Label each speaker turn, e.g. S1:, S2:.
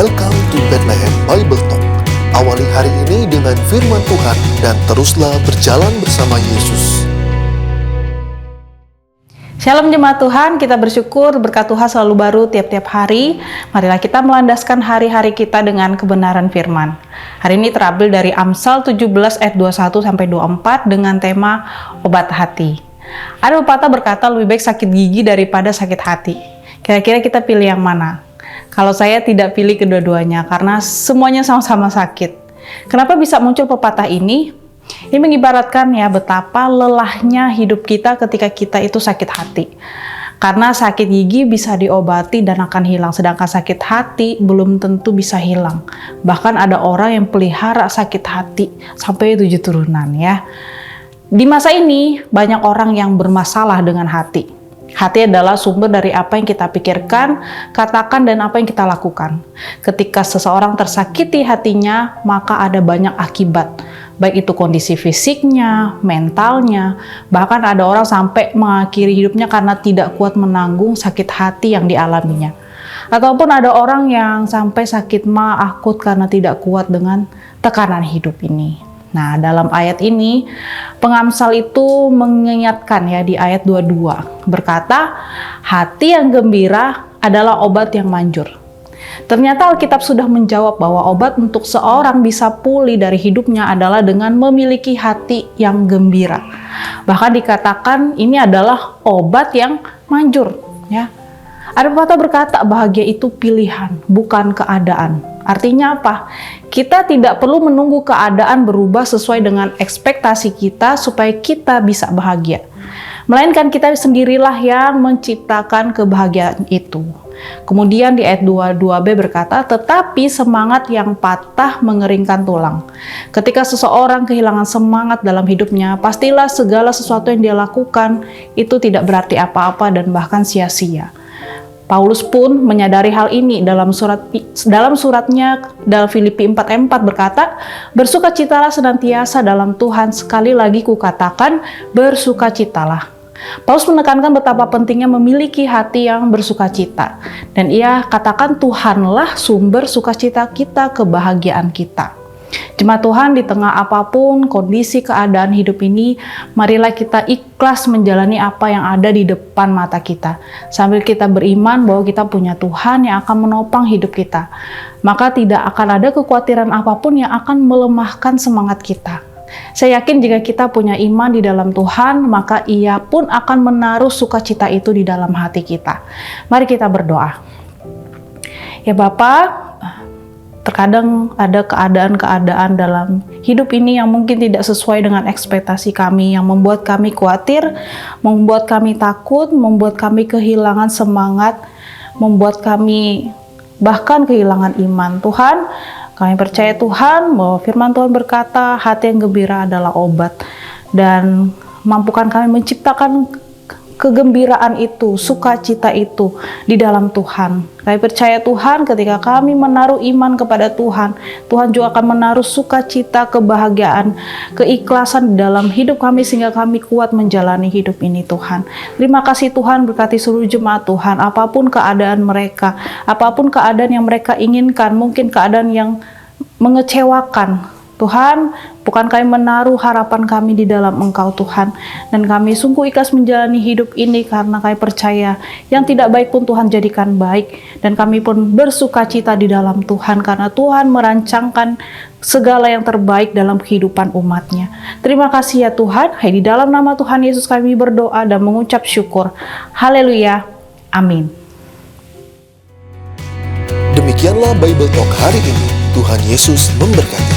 S1: Welcome to Bethlehem Bible Talk. Awali hari ini dengan firman Tuhan dan teruslah berjalan bersama Yesus.
S2: Shalom jemaat Tuhan, kita bersyukur berkat Tuhan selalu baru tiap-tiap hari. Marilah kita melandaskan hari-hari kita dengan kebenaran firman. Hari ini terambil dari Amsal 17 ayat 21-24 dengan tema obat hati. Ada pepatah berkata lebih baik sakit gigi daripada sakit hati. Kira-kira kita pilih yang mana? Kalau saya tidak pilih kedua-duanya karena semuanya sama-sama sakit. Kenapa bisa muncul pepatah ini? Ini mengibaratkan ya betapa lelahnya hidup kita ketika kita itu sakit hati. Karena sakit gigi bisa diobati dan akan hilang, sedangkan sakit hati belum tentu bisa hilang. Bahkan ada orang yang pelihara sakit hati sampai 7 turunan ya. Di masa ini banyak orang yang bermasalah dengan hati. Hati adalah sumber dari apa yang kita pikirkan, katakan, dan apa yang kita lakukan. Ketika seseorang tersakiti hatinya, maka ada banyak akibat. Baik itu kondisi fisiknya, mentalnya, bahkan ada orang sampai mengakhiri hidupnya karena tidak kuat menanggung sakit hati yang dialaminya. Ataupun ada orang yang sampai sakit akut karena tidak kuat dengan tekanan hidup ini. Nah, dalam ayat ini, pengamsal itu mengingatkan ya di ayat 22, berkata, hati yang gembira adalah obat yang manjur. Ternyata Alkitab sudah menjawab bahwa obat untuk seorang bisa pulih dari hidupnya adalah dengan memiliki hati yang gembira. Bahkan dikatakan ini adalah obat yang manjur. Ya. Ada pepatah berkata bahagia itu pilihan, bukan keadaan. Artinya apa? Kita tidak perlu menunggu keadaan berubah sesuai dengan ekspektasi kita supaya kita bisa bahagia. Melainkan kita sendirilah yang menciptakan kebahagiaan itu. Kemudian di ayat 22b berkata, tetapi semangat yang patah mengeringkan tulang. Ketika seseorang kehilangan semangat dalam hidupnya, pastilah segala sesuatu yang dia lakukan itu tidak berarti apa-apa dan bahkan sia-sia. Paulus pun menyadari hal ini dalam suratnya dalam Filipi 4:4 berkata, bersukacitalah senantiasa dalam Tuhan, sekali lagi kukatakan bersukacitalah. Paulus menekankan betapa pentingnya memiliki hati yang bersukacita, dan ia katakan Tuhanlah sumber sukacita kita, kebahagiaan kita. Jemaat Tuhan, di tengah apapun kondisi keadaan hidup ini, marilah kita ikhlas menjalani apa yang ada di depan mata kita. Sambil kita beriman bahwa kita punya Tuhan yang akan menopang hidup kita. Maka tidak akan ada kekhawatiran apapun yang akan melemahkan semangat kita. Saya yakin jika kita punya iman di dalam Tuhan, maka Ia pun akan menaruh sukacita itu di dalam hati kita. Mari kita berdoa. Ya Bapa, terkadang ada keadaan-keadaan dalam hidup ini yang mungkin tidak sesuai dengan ekspektasi kami, yang membuat kami khawatir, membuat kami takut, membuat kami kehilangan semangat, membuat kami bahkan kehilangan iman. Tuhan, kami percaya Tuhan bahwa firman Tuhan berkata hati yang gembira adalah obat, dan mampukan kami menciptakan kegembiraan itu, sukacita itu di dalam Tuhan. Kami percaya Tuhan ketika kami menaruh iman kepada Tuhan, Tuhan juga akan menaruh sukacita, kebahagiaan, keikhlasan di dalam hidup kami sehingga kami kuat menjalani hidup ini Tuhan. Terima kasih Tuhan, berkati seluruh jemaat Tuhan, apapun keadaan mereka, apapun keadaan yang mereka inginkan, mungkin keadaan yang mengecewakan. Tuhan, bukan kami menaruh harapan kami di dalam Engkau Tuhan, dan kami sungguh ikhlas menjalani hidup ini karena kami percaya yang tidak baik pun Tuhan jadikan baik, dan kami pun bersukacita di dalam Tuhan karena Tuhan merancangkan segala yang terbaik dalam kehidupan umatnya. Terima kasih ya Tuhan. Di dalam nama Tuhan Yesus kami berdoa dan mengucap syukur. Haleluya. Amin.
S1: Demikianlah Bible Talk hari ini. Tuhan Yesus memberkati.